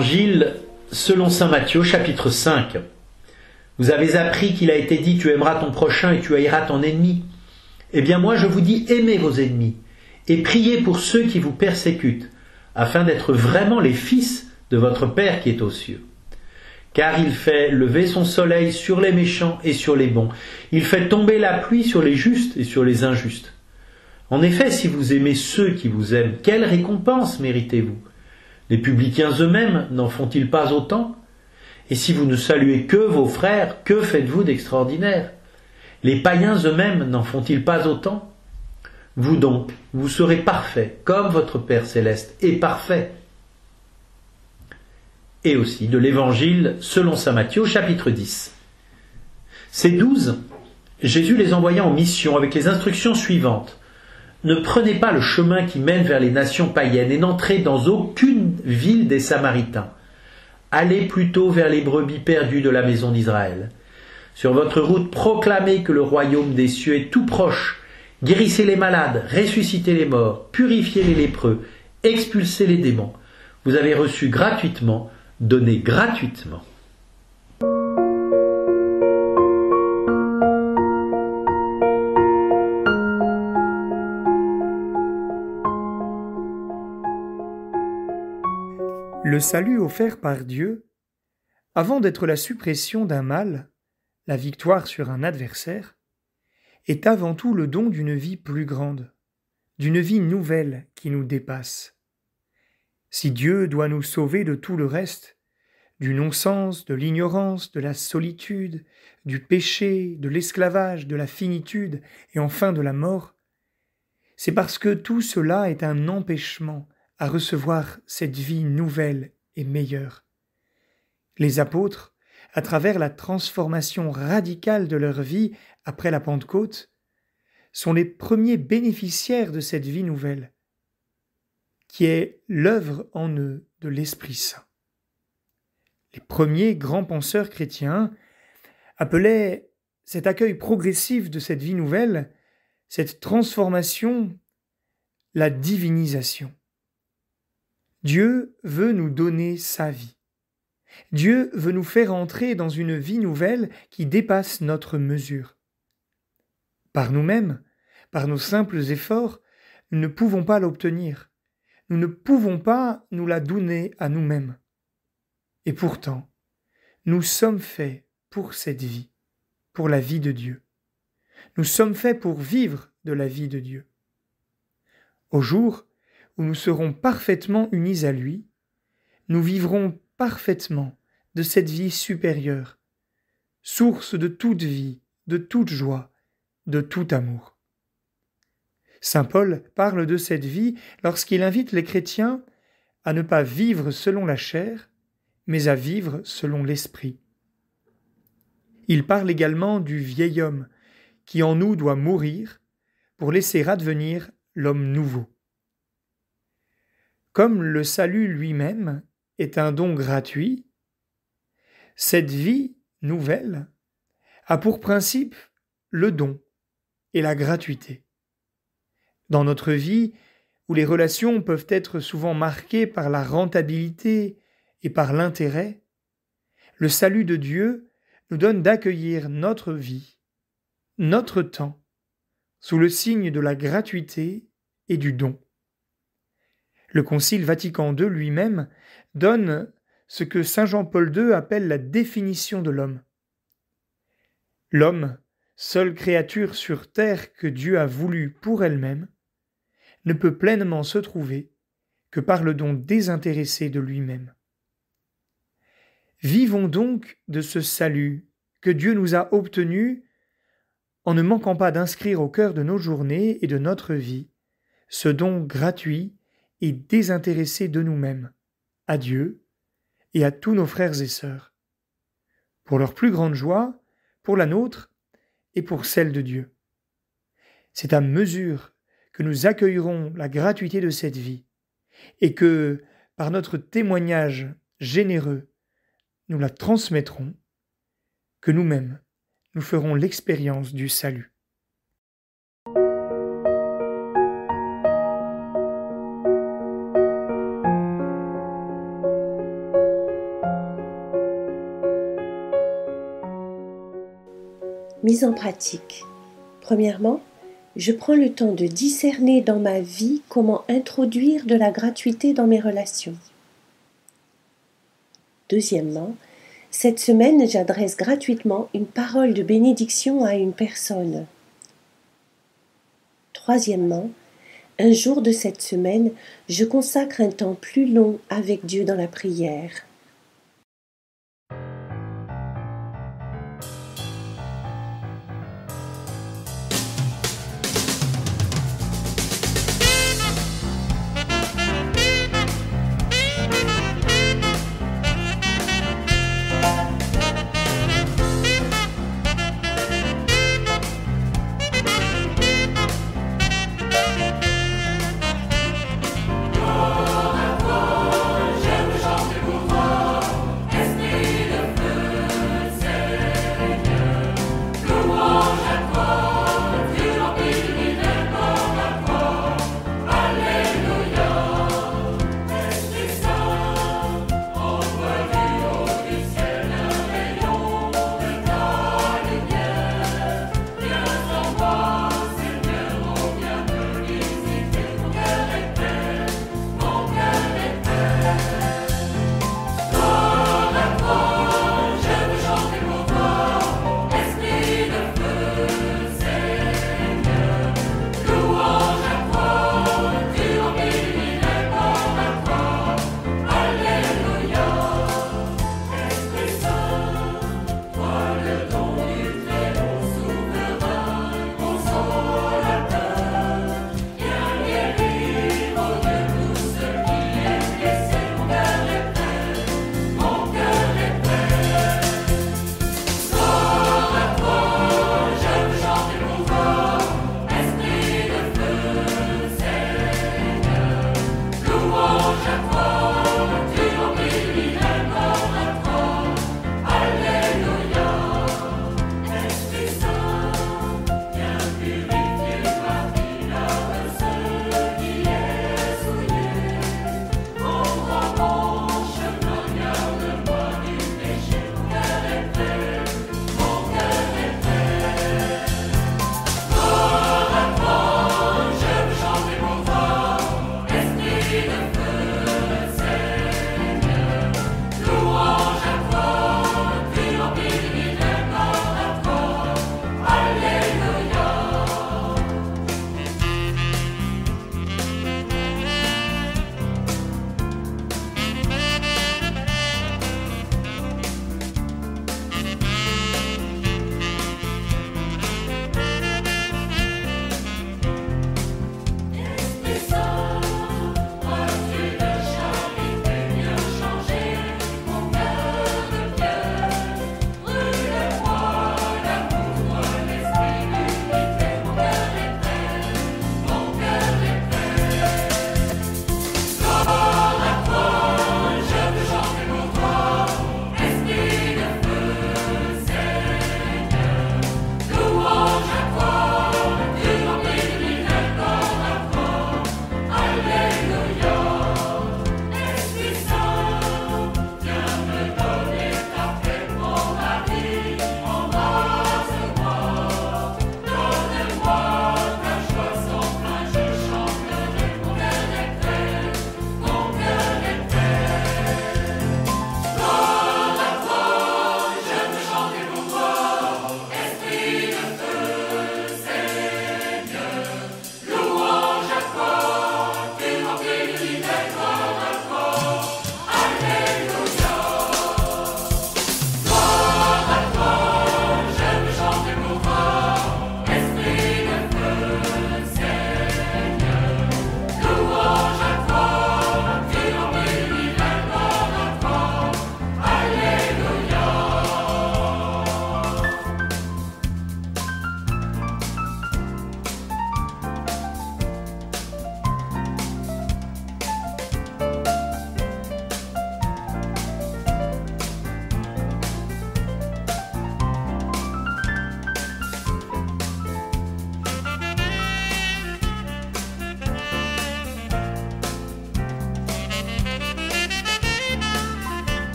Évangile selon saint Matthieu, chapitre 5. Vous avez appris qu'il a été dit « Tu aimeras ton prochain et tu haïras ton ennemi ». Eh bien moi je vous dis « Aimez vos ennemis et priez pour ceux qui vous persécutent, afin d'être vraiment les fils de votre Père qui est aux cieux. Car il fait lever son soleil sur les méchants et sur les bons. Il fait tomber la pluie sur les justes et sur les injustes. En effet, si vous aimez ceux qui vous aiment, quelle récompense méritez-vous ? Les publicains eux-mêmes n'en font-ils pas autant ? Et si vous ne saluez que vos frères, que faites-vous d'extraordinaire ? Les païens eux-mêmes n'en font-ils pas autant ? Vous donc, vous serez parfaits, comme votre Père céleste est parfait. Et aussi de l'Évangile selon saint Matthieu, chapitre 10. Ces 12, Jésus les envoya en mission avec les instructions suivantes. Ne prenez pas le chemin qui mène vers les nations païennes et n'entrez dans aucune ville des Samaritains. Allez plutôt vers les brebis perdues de la maison d'Israël. Sur votre route, proclamez que le royaume des cieux est tout proche. Guérissez les malades, ressuscitez les morts, purifiez les lépreux, expulsez les démons. Vous avez reçu gratuitement, donnez gratuitement. Le salut offert par Dieu, avant d'être la suppression d'un mal, la victoire sur un adversaire, est avant tout le don d'une vie plus grande, d'une vie nouvelle qui nous dépasse. Si Dieu doit nous sauver de tout le reste, du non-sens, de l'ignorance, de la solitude, du péché, de l'esclavage, de la finitude et enfin de la mort, c'est parce que tout cela est un empêchement à recevoir cette vie nouvelle et meilleure. Les apôtres, à travers la transformation radicale de leur vie après la Pentecôte, sont les premiers bénéficiaires de cette vie nouvelle, qui est l'œuvre en eux de l'Esprit Saint. Les premiers grands penseurs chrétiens appelaient cet accueil progressif de cette vie nouvelle, cette transformation, la divinisation. Dieu veut nous donner sa vie. Dieu veut nous faire entrer dans une vie nouvelle qui dépasse notre mesure. Par nous-mêmes, par nos simples efforts, nous ne pouvons pas l'obtenir. Nous ne pouvons pas nous la donner à nous-mêmes. Et pourtant, nous sommes faits pour cette vie, pour la vie de Dieu. Nous sommes faits pour vivre de la vie de Dieu. Au jour où nous serons parfaitement unis à lui, nous vivrons parfaitement de cette vie supérieure, source de toute vie, de toute joie, de tout amour. Saint Paul parle de cette vie lorsqu'il invite les chrétiens à ne pas vivre selon la chair, mais à vivre selon l'esprit. Il parle également du vieil homme qui en nous doit mourir pour laisser advenir l'homme nouveau. Comme le salut lui-même est un don gratuit, cette vie nouvelle a pour principe le don et la gratuité. Dans notre vie, où les relations peuvent être souvent marquées par la rentabilité et par l'intérêt, le salut de Dieu nous donne d'accueillir notre vie, notre temps, sous le signe de la gratuité et du don. Le Concile Vatican II lui-même donne ce que saint Jean-Paul II appelle la définition de l'homme. L'homme, seule créature sur terre que Dieu a voulu pour elle-même, ne peut pleinement se trouver que par le don désintéressé de lui-même. Vivons donc de ce salut que Dieu nous a obtenu en ne manquant pas d'inscrire au cœur de nos journées et de notre vie ce don gratuit et désintéressé de nous-mêmes, à Dieu et à tous nos frères et sœurs, pour leur plus grande joie, pour la nôtre et pour celle de Dieu. C'est à mesure que nous accueillerons la gratuité de cette vie et que, par notre témoignage généreux, nous la transmettrons, que nous-mêmes, nous ferons l'expérience du salut. Mise en pratique. Premièrement, je prends le temps de discerner dans ma vie comment introduire de la gratuité dans mes relations. Deuxièmement, cette semaine, j'adresse gratuitement une parole de bénédiction à une personne. Troisièmement, un jour de cette semaine, je consacre un temps plus long avec Dieu dans la prière.